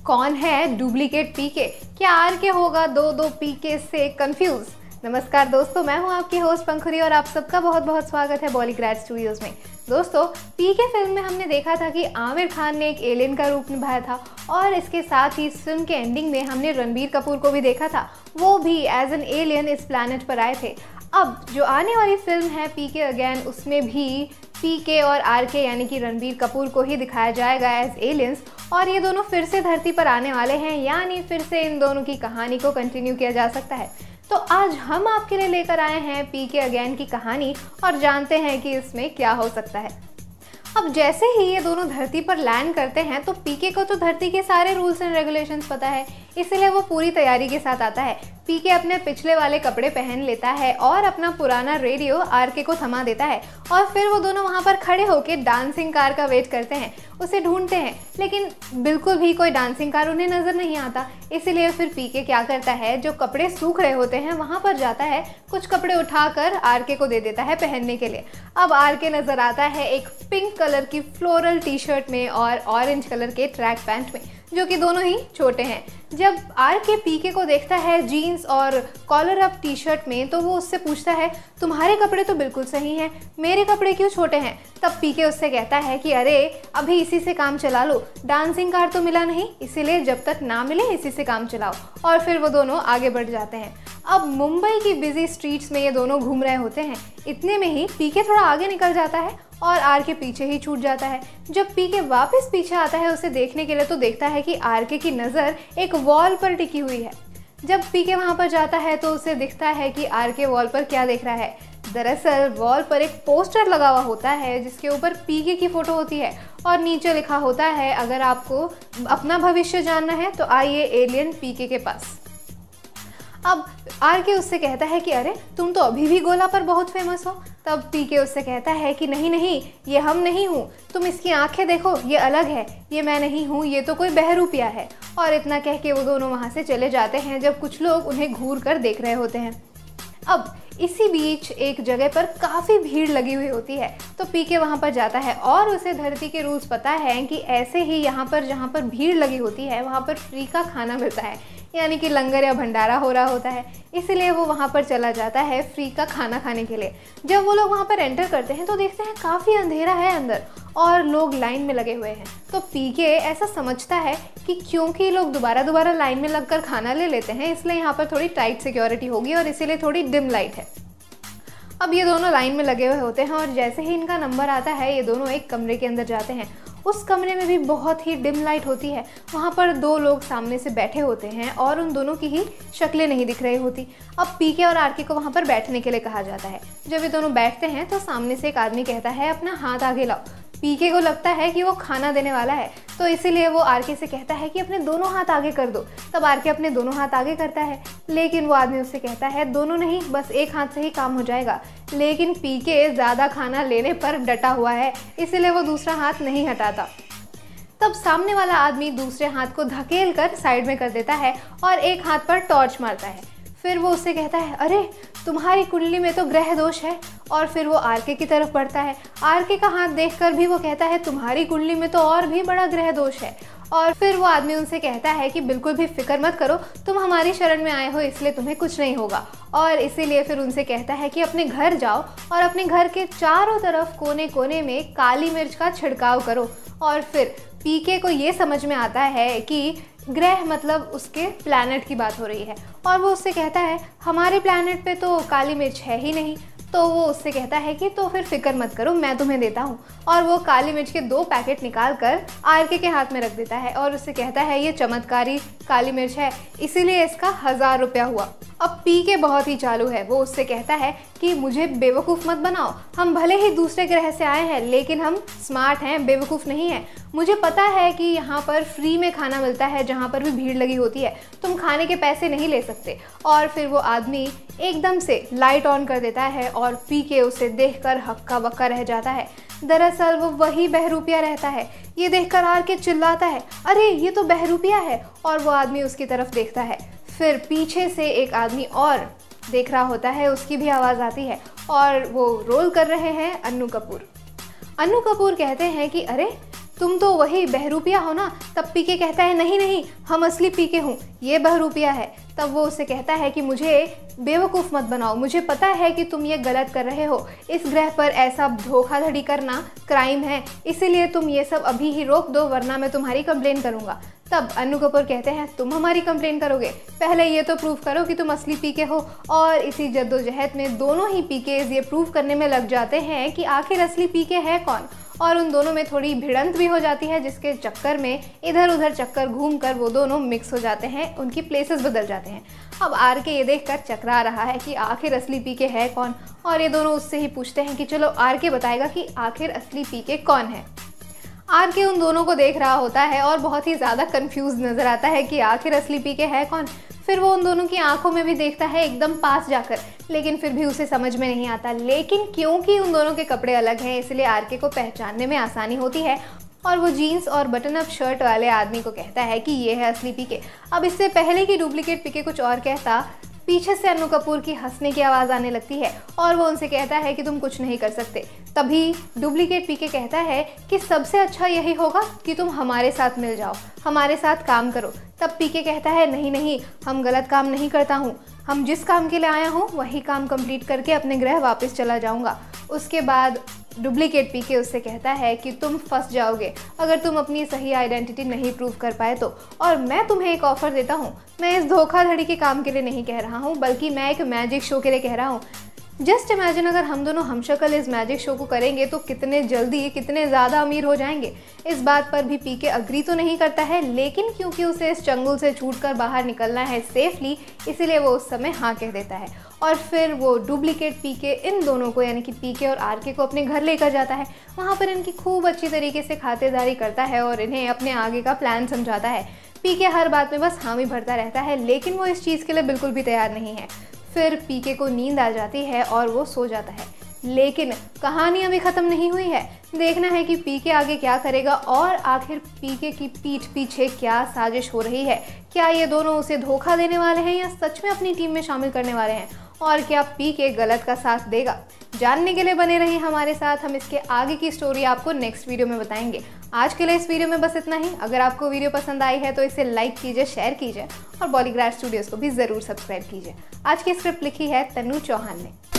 कौन है डुप्लीकेट पीके? क्या आर के होगा दो दो पीके से कंफ्यूज? नमस्कार दोस्तों, मैं हूं आपकी होस्ट पंखुरी और आप सबका बहुत बहुत स्वागत है बॉलीग्रैड स्टूडियोज में। दोस्तों, पीके फिल्म में हमने देखा था कि आमिर खान ने एक एलियन का रूप निभाया था और इसके साथ ही इस फिल्म के एंडिंग में हमने रणबीर कपूर को भी देखा था, वो भी एज एन एलियन इस प्लैनेट पर आए थे। अब जो आने वाली फिल्म है पीके अगेन, उसमें भी पीके और आरके यानी कि रणबीर कपूर को ही दिखाया जाएगा एज एलियंस और ये दोनों फिर से धरती पर आने वाले हैं, यानी फिर से इन दोनों की कहानी को कंटिन्यू किया जा सकता है। तो आज हम आपके लिए लेकर आए हैं पीके अगेन की कहानी और जानते हैं कि इसमें क्या हो सकता है। अब जैसे ही ये दोनों धरती पर लैंड करते हैं तो पीके को तो धरती के सारे रूल्स एंड रेगुलेशंस पता है, इसलिए वो पूरी तैयारी के साथ आता है। पीके अपने पिछले वाले कपड़े पहन लेता है और अपना पुराना रेडियो आरके को थमा देता है और फिर वो दोनों वहाँ पर खड़े होकर डांसिंग कार का वेट करते हैं, उसे ढूंढते हैं, लेकिन बिल्कुल भी कोई डांसिंग कार उन्हें नज़र नहीं आता। इसीलिए फिर पीके क्या करता है, जो कपड़े सूख रहे होते हैं वहाँ पर जाता है, कुछ कपड़े उठाकर आरके को दे देता है पहनने के लिए। अब आरके नज़र आता है एक पिंक कलर की फ्लोरल टी शर्ट में और ऑरेंज कलर के ट्रैक पैंट में, जो कि दोनों ही छोटे हैं। जब आरके पीके को देखता है जीन्स और कॉलर अप टी शर्ट में, तो वो उससे पूछता है, तुम्हारे कपड़े तो बिल्कुल सही हैं, मेरे कपड़े क्यों छोटे हैं? तब पीके उससे कहता है कि अरे अभी इसी से काम चला लो, डांसिंग कार तो मिला नहीं, इसीलिए जब तक ना मिले इसी से काम चलाओ। और फिर वो दोनों आगे बढ़ जाते हैं। अब मुंबई की बिजी स्ट्रीट्स में ये दोनों घूम रहे होते हैं, इतने में ही पीके थोड़ा आगे निकल जाता है और आरके पीछे ही छूट जाता है। जब पीके वापस पीछे आता है उसे देखने के लिए, तो देखता है कि आरके की नज़र एक वॉल पर टिकी हुई है। जब पीके वहाँ पर जाता है तो उसे दिखता है कि आरके वॉल पर क्या देख रहा है। दरअसल वॉल पर एक पोस्टर लगा हुआ होता है जिसके ऊपर पीके की फ़ोटो होती है और नीचे लिखा होता है, अगर आपको अपना भविष्य जानना है तो आइए एलियन पीके के पास। अब आरके उससे कहता है कि अरे तुम तो अभी भी गोला पर बहुत फेमस हो। तब पीके उससे कहता है कि नहीं नहीं, ये हम नहीं हूँ, तुम इसकी आंखें देखो, ये अलग है, ये मैं नहीं हूँ, ये तो कोई बहरूपिया है। और इतना कह के वो दोनों वहाँ से चले जाते हैं जब कुछ लोग उन्हें घूर कर देख रहे होते हैं। अब इसी बीच एक जगह पर काफ़ी भीड़ लगी हुई होती है, तो पीके वहाँ पर जाता है और उसे धरती के रूल्स पता है कि ऐसे ही यहाँ पर जहाँ पर भीड़ लगी होती है वहाँ पर फ्री का खाना मिलता है, यानी कि लंगर या भंडारा हो रहा होता है। इसलिए वो वहाँ पर चला जाता है फ्री का खाना खाने के लिए। जब वो लोग वहाँ पर एंटर करते हैं तो देखते हैं काफ़ी अंधेरा है अंदर और लोग लाइन में लगे हुए हैं। तो पीके ऐसा समझता है कि क्योंकि लोग दोबारा लाइन में लगकर खाना ले लेते हैं, इसलिए यहाँ पर थोड़ी टाइट सिक्योरिटी होगी और इसीलिए थोड़ी डिम लाइट है। अब ये दोनों लाइन में लगे हुए होते हैं और जैसे ही इनका नंबर आता है ये दोनों एक कमरे के अंदर जाते हैं। उस कमरे में भी बहुत ही डिम लाइट होती है। वहाँ पर दो लोग सामने से बैठे होते हैं और उन दोनों की ही शक्लें नहीं दिख रही होती। अब पीके और आरके को वहाँ पर बैठने के लिए कहा जाता है। जब ये दोनों बैठते हैं तो सामने से एक आदमी कहता है, अपना हाथ आगे लाओ। पीके को लगता है कि वो खाना देने वाला है, तो इसीलिए वो आरके से कहता है कि अपने दोनों हाथ आगे कर दो। तब आरके अपने दोनों हाथ आगे करता है, लेकिन वो आदमी उससे कहता है दोनों नहीं, बस एक हाथ से ही काम हो जाएगा। लेकिन पीके ज़्यादा खाना लेने पर डटा हुआ है, इसीलिए वो दूसरा हाथ नहीं हटाता। तब सामने वाला आदमी दूसरे हाथ को धकेल कर साइड में कर देता है और एक हाथ पर टॉर्च मारता है। फिर वो उससे कहता है, अरे तुम्हारी कुंडली में तो ग्रह दोष है। और फिर वो आरके की तरफ बढ़ता है। आरके का हाथ देखकर भी वो कहता है, तुम्हारी कुंडली में तो और भी बड़ा ग्रह दोष है। और फिर वो आदमी उनसे कहता है कि बिल्कुल भी फिक्र मत करो, तुम हमारी शरण में आए हो इसलिए तुम्हें कुछ नहीं होगा। और इसीलिए फिर उनसे कहता है कि अपने घर जाओ और अपने घर के चारों तरफ कोने कोने में काली मिर्च का छिड़काव करो। और फिर पीके को ये समझ में आता है कि ग्रह मतलब उसके प्लैनेट की बात हो रही है और वो उससे कहता है, हमारे प्लैनेट पे तो काली मिर्च है ही नहीं। तो वो उससे कहता है कि तो फिर फिक्र मत करो, मैं तुम्हें देता हूँ। और वो काली मिर्च के 2 पैकेट निकाल कर आरके के हाथ में रख देता है और उससे कहता है, ये चमत्कारी काली मिर्च है, इसीलिए इसका 1000 रुपया हुआ। अब पीके बहुत ही चालू है, वो उससे कहता है कि मुझे बेवकूफ़ मत बनाओ, हम भले ही दूसरे ग्रह से आए हैं लेकिन हम स्मार्ट हैं, बेवकूफ़ नहीं हैं। मुझे पता है कि यहाँ पर फ्री में खाना मिलता है, जहाँ पर भी भीड़ लगी होती है, तुम खाने के पैसे नहीं ले सकते। और फिर वो आदमी एकदम से लाइट ऑन कर देता है और पीके उसे देखकर हक्का बक्का रह जाता है। दरअसल वो वही बहरूपिया रहता है। ये देखकर आरके चिल्लाता है, अरे ये तो बहरूपिया है। और वो आदमी उसकी तरफ देखता है। फिर पीछे से एक आदमी और देख रहा होता है, उसकी भी आवाज़ आती है और वो रोल कर रहे हैं अन्नू कपूर। अन्नू कपूर कहते हैं कि अरे तुम तो वही बहरूपिया हो ना। तब पीके कहता है नहीं नहीं, हम असली पीके हूँ, ये बहरूपिया है। तब वो उससे कहता है कि मुझे बेवकूफ़ मत बनाओ, मुझे पता है कि तुम ये गलत कर रहे हो, इस ग्रह पर ऐसा धोखाधड़ी करना क्राइम है, इसीलिए तुम ये सब अभी ही रोक दो वरना मैं तुम्हारी कंप्लेन करूँगा। तब अन्नू कपूर कहते हैं तुम हमारी कंप्लेन करोगे, पहले ये तो प्रूव करो कि तुम असली पीके हो। और इसी जद्दोजहद में दोनों ही पीकेज ये प्रूव करने में लग जाते हैं कि आखिर असली पीके है कौन। और उन दोनों में थोड़ी भिड़ंत भी हो जाती है, जिसके चक्कर में इधर उधर चक्कर घूम कर वो दोनों मिक्स हो जाते हैं, उनकी प्लेसेस बदल जाते हैं। अब आर के ये देखकर चकरा रहा है कि आखिर असली पीके है कौन, और ये दोनों उससे ही पूछते हैं कि चलो आर के बताएगा कि आखिर असली पीके कौन है। आर के उन दोनों को देख रहा होता है और बहुत ही ज़्यादा कंफ्यूज नज़र आता है कि आखिर असली पीके है कौन। फिर वो उन दोनों की आंखों में भी देखता है एकदम पास जाकर, लेकिन फिर भी उसे समझ में नहीं आता। लेकिन क्योंकि उन दोनों के कपड़े अलग हैं इसलिए आर के को पहचानने में आसानी होती है, और वो जीन्स और बटन अप शर्ट वाले आदमी को कहता है कि ये है असली पीके। अब इससे पहले कि डुप्लीकेट पीके कुछ और कहता, पीछे से अन्नू कपूर की हंसने की आवाज़ आने लगती है और वो उनसे कहता है कि तुम कुछ नहीं कर सकते। तभी डुप्लीकेट पीके कहता है कि सबसे अच्छा यही होगा कि तुम हमारे साथ मिल जाओ, हमारे साथ काम करो। तब पीके कहता है नहीं नहीं, हम गलत काम नहीं करता हूँ, हम जिस काम के लिए आया हूँ वही काम कंप्लीट करके अपने ग्रह वापस चला जाऊँगा। उसके बाद डुप्लीकेट पीके उससे कहता है कि तुम फंस जाओगे अगर तुम अपनी सही आइडेंटिटी नहीं प्रूव कर पाए तो, और मैं तुम्हें एक ऑफ़र देता हूँ। मैं इस धोखाधड़ी के काम के लिए नहीं कह रहा हूँ, बल्कि मैं एक मैजिक शो के लिए कह रहा हूँ। जस्ट इमेजिन अगर हम दोनों हमशक्ल इस मैजिक शो को करेंगे तो कितने जल्दी कितने ज़्यादा अमीर हो जाएंगे। इस बात पर भी पीके अग्री तो नहीं करता है, लेकिन क्योंकि उसे इस चंगुल से छूटकर बाहर निकलना है सेफली, इसीलिए वो उस समय हाँ कह देता है। और फिर वो डुप्लीकेट पीके इन दोनों को यानी कि पीके और आर के को अपने घर लेकर जाता है। वहाँ पर इनकी खूब अच्छी तरीके से खातिरदारी करता है और इन्हें अपने आगे का प्लान समझाता है। पीके हर बात में बस हामी भरता रहता है, लेकिन वो इस चीज़ के लिए बिल्कुल भी तैयार नहीं है। फिर पीके को नींद आ जाती है और वो सो जाता है। लेकिन कहानी अभी ख़त्म नहीं हुई है, देखना है कि पीके आगे क्या करेगा और आखिर पीके की पीठ पीछे क्या साजिश हो रही है। क्या ये दोनों उसे धोखा देने वाले हैं या सच में अपनी टीम में शामिल करने वाले हैं, और क्या पीके गलत का साथ देगा। जानने के लिए बने रहिए हमारे साथ, हम इसके आगे की स्टोरी आपको नेक्स्ट वीडियो में बताएंगे। आज के लिए इस वीडियो में बस इतना ही। अगर आपको वीडियो पसंद आई है तो इसे लाइक कीजिए, शेयर कीजिए और बॉलीग्राड स्टूडियोज़ को भी ज़रूर सब्सक्राइब कीजिए। आज की स्क्रिप्ट लिखी है तन्नू चौहान ने।